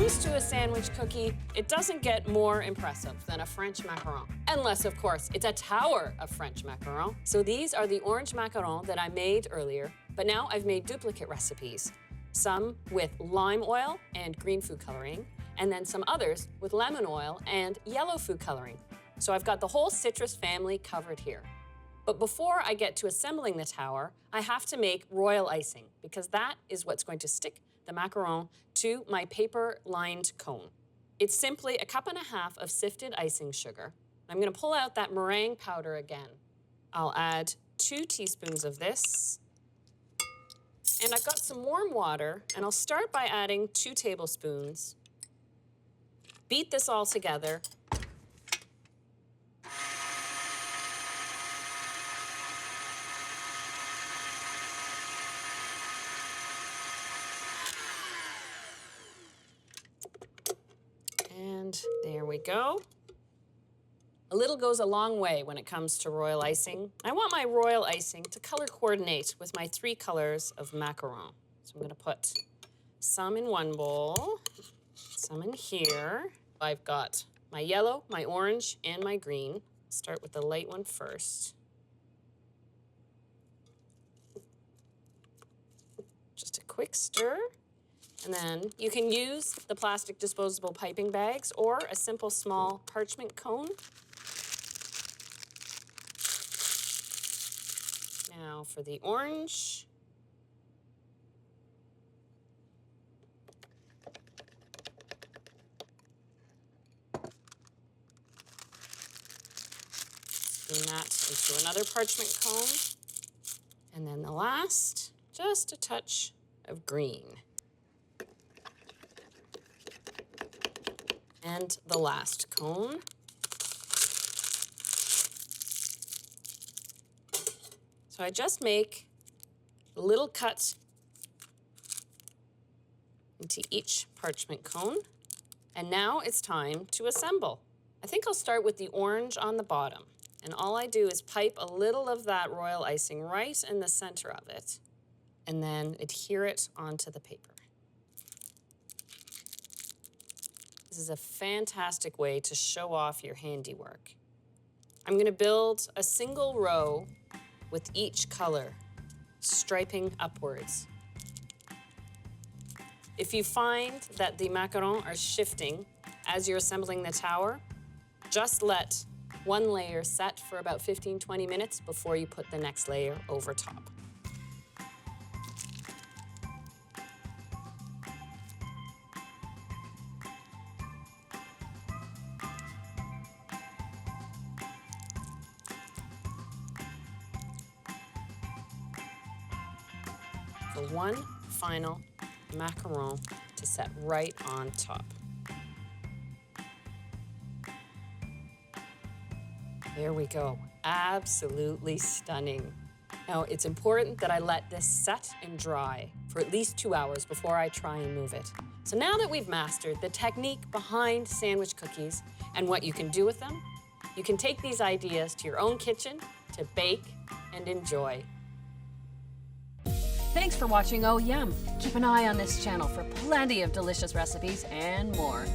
comes to a sandwich cookie, it doesn't get more impressive than a French macaron. Unless, of course, it's a tower of French macarons. So these are the orange macarons that I made earlier, but now I've made duplicate recipes. Some with lime oil and green food coloring, and then some others with lemon oil and yellow food coloring. So I've got the whole citrus family covered here. But before I get to assembling the tower, I have to make royal icing, because that is what's going to stick the macaron to my paper-lined cone. It's simply 1.5 cups of sifted icing sugar. I'm gonna pull out that meringue powder again. I'll add 2 teaspoons of this. And I've got some warm water, and I'll start by adding 2 tablespoons. Beat this all together. And there we go. A little goes a long way when it comes to royal icing. I want my royal icing to color coordinate with my 3 colors of macaron. So I'm gonna put some in one bowl, some in here. I've got my yellow, my orange, and my green. Start with the light one first. Just a quick stir. And then you can use the plastic disposable piping bags or a simple small parchment cone. Now for the orange. Spin that into another parchment cone. And then the last, just a touch of green. And the last cone. So I just make a little cut into each parchment cone. And now it's time to assemble. I think I'll start with the orange on the bottom. And all I do is pipe a little of that royal icing right in the center of it, and then adhere it onto the paper. This is a fantastic way to show off your handiwork. I'm going to build a single row with each color, striping upwards. If you find that the macarons are shifting as you're assembling the tower, just let one layer set for about 15-20 minutes before you put the next layer over top. For one final macaron to set right on top. There we go, absolutely stunning. Now, it's important that I let this set and dry for at least 2 hours before I try and move it. So now that we've mastered the technique behind sandwich cookies and what you can do with them, you can take these ideas to your own kitchen to bake and enjoy. Thanks for watching Oh Yum. Keep an eye on this channel for plenty of delicious recipes and more.